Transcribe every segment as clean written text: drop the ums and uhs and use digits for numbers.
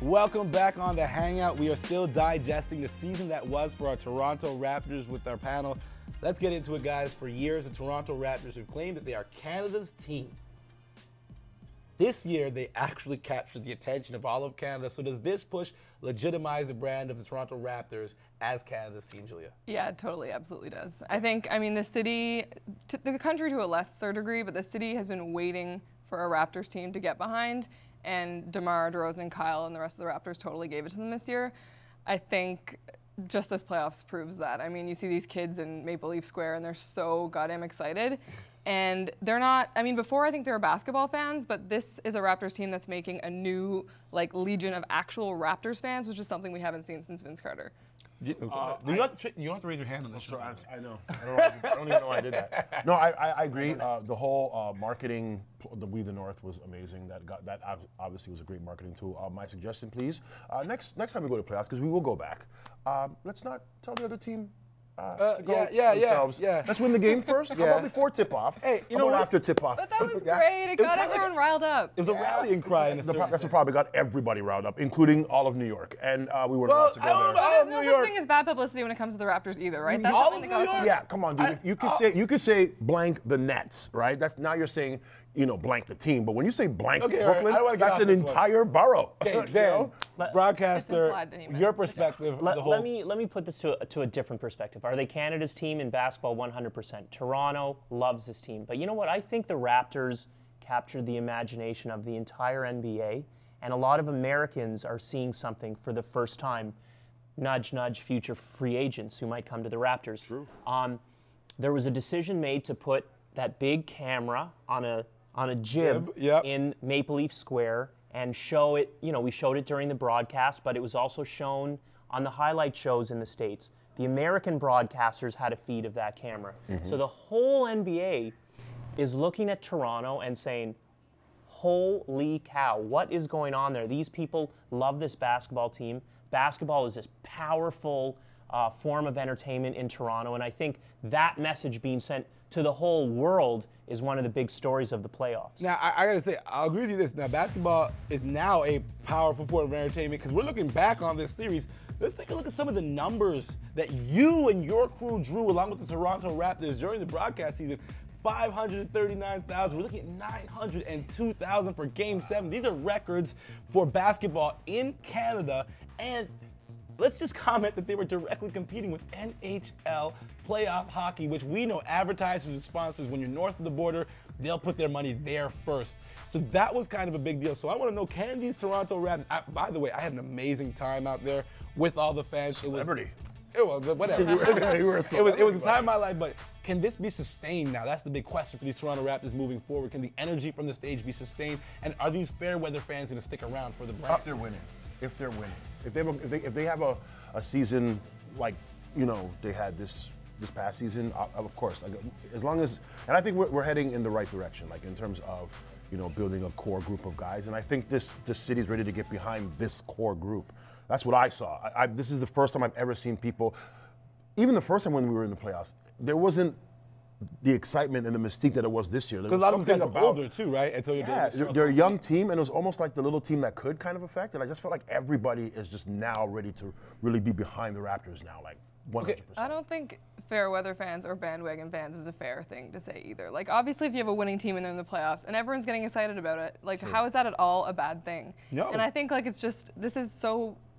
Welcome back on the Hangout. We are still digesting the season that was for our Toronto Raptors with our panel. Let's get into it, guys. For years, the Toronto Raptors have claimed that they are Canada's team. This year, they actually captured the attention of all of Canada. So does this push legitimize the brand of the Toronto Raptors as Canada's team, Julia? Yeah, it totally, absolutely does. I think, the city, the country to a lesser degree, but the city has been waiting for a Raptors team to get behind. And DeMar DeRozan and Kyle and the rest of the Raptors totally gave it to them this year. I think just this playoffs proves that. I mean, you see these kids in Maple Leaf Square and they're so goddamn excited. And they're not, before I think they were basketball fans, but this is a Raptors team that's making a new legion of actual Raptors fans, which is something we haven't seen since Vince Carter. You don't have to raise your hand on this. Sure, I know. I don't even know why I did that. No, I agree. The whole marketing, the We the North was amazing. That obviously was a great marketing tool. My suggestion, please, next time we go to playoffs, because we will go back, let's not tell the other team to go themselves. Yeah. Let's win the game first. How about before tip-off? Hey, you know what? After tip-off. But that was great. It got everyone riled up. It was a rallying cry in a certain That's sense. what probably got everybody riled up, including all of New York. And we weren't allowed to go there. But there's no such thing as bad publicity when it comes to the Raptors either, right? That's something that goes. Yeah, come on, dude. You could say blank the Nets, right? That's now you're saying, blank the team. But when you say blank Brooklyn, that's an entire borough. Okay, Dan, broadcaster, your perspective. Let me put this to a different perspective. Are they Canada's team in basketball? 100%. Toronto loves this team. But you know what? I think the Raptors captured the imagination of the entire NBA, and a lot of Americans are seeing something for the first time. Nudge, nudge, future free agents who might come to the Raptors. True. There was a decision made to put that big camera on a jib in Maple Leaf Square and show it. We showed it during the broadcast, but it was also shown on the highlight shows in the States. The American broadcasters had a feed of that camera. Mm-hmm. So the whole NBA is looking at Toronto and saying, holy cow, what is going on there? These people love this basketball team. Basketball is this powerful form of entertainment in Toronto, and I think that message being sent to the whole world is one of the big stories of the playoffs. Now, I got to say, I'll agree with you this. Now, basketball is now a powerful form of entertainment because we're looking back on this series. Let's take a look at some of the numbers that you and your crew drew along with the Toronto Raptors during the broadcast season. 539,000. We're looking at 902,000 for Game 7. These are records for basketball in Canada. And let's just comment that they were directly competing with NHL Playoff hockey, which we know advertisers and sponsors, when you're north of the border, they'll put their money there first. So that was kind of a big deal. So I want to know, can these Toronto Raptors, by the way, I had an amazing time out there with all the fans. Celebrity. It was whatever. You were a it was a time in my life, but can this be sustained now? That's the big question for these Toronto Raptors moving forward. Can the energy from the stage be sustained? And are these fair weather fans going to stick around for the brand? If they're winning. If they have a season like they had this past season, of course. As long as, and I think we're heading in the right direction, in terms of building a core group of guys. And I think this city's ready to get behind this core group. That's what I saw. This is the first time I've ever seen people. Even the first time when we were in the playoffs, there wasn't the excitement and the mystique that it was this year. Because a lot of these guys are older too, right? Until they're a young team, and it was almost like the little team that could kind of affect. And I just felt like everybody is just now ready to really be behind the Raptors now, 100%. Okay. I don't think fair weather fans or bandwagon fans is a fair thing to say either. Obviously, if you have a winning team and they're in the playoffs and everyone's getting excited about it, how is that at all a bad thing? No. And I think it's just, this is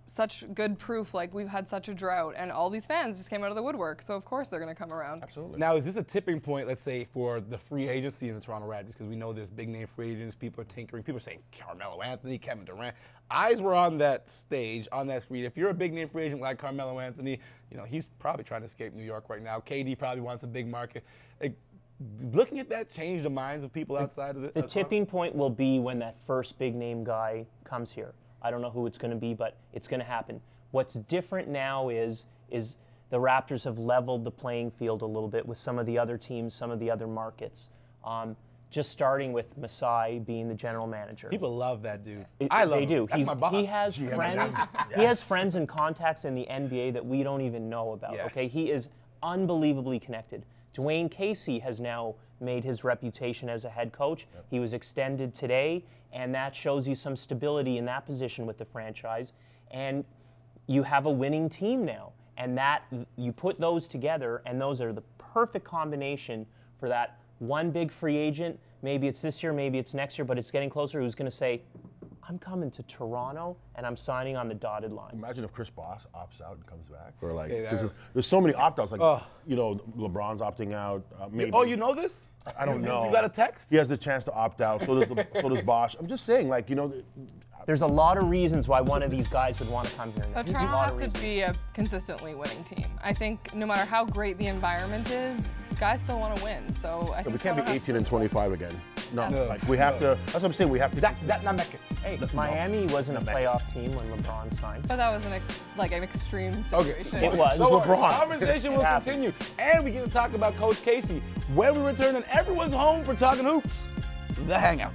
such good proof. We've had such a drought, and all these fans just came out of the woodwork. So of course they're going to come around. Absolutely. Now, is this a tipping point, let's say, for the free agency in the Toronto Raptors? Because we know there's big name free agents. People are tinkering. People are saying Carmelo Anthony, Kevin Durant. Eyes were on that stage, on that screen. If you're a big name free agent like Carmelo Anthony, he's probably trying to escape New York right now. KD probably wants a big market. Looking at that change the minds of people outside of the tipping point will be when that first big name guy comes here. I don't know who it's going to be, but it's going to happen. What's different now is the Raptors have leveled the playing field a little bit with some of the other teams, some of the other markets. Just starting with Masai being the general manager. People love that dude. I love him. They do. That's my boss. He has friends. Yes. He has friends and contacts in the NBA that we don't even know about. Yes. Okay, he is unbelievably connected. Dwayne Casey has now made his reputation as a head coach. He was extended today, and that shows you some stability in that position with the franchise. And you have a winning team now. And that, you put those together, and those are the perfect combination for that one big free agent. Maybe it's this year, maybe it's next year, but it's getting closer, who's going to say, I'm coming to Toronto and I'm signing on the dotted line. Imagine if Chris Bosh opts out and comes back. Or like, there's so many opt-outs. Like, you know, LeBron's opting out. Maybe. Oh, you know this? I don't know. You got a text? He has the chance to opt out. So does Bosh. I'm just saying, like, you know. There's a lot of reasons why one of these guys would want to come here. But Toronto has to be a consistently winning team. I think no matter how great the environment is, guys still want to win. So I think we can't be 18 and 25 again. No, like we have to. That's what I'm saying. We have to. That not make it. Hey, Miami wasn't a playoff team when LeBron signed. But that was an extreme situation. Okay. It was. So LeBron. The conversation will continue, and we get to talk about Coach Casey when we return, and everyone's home for talking hoops. The Hangout.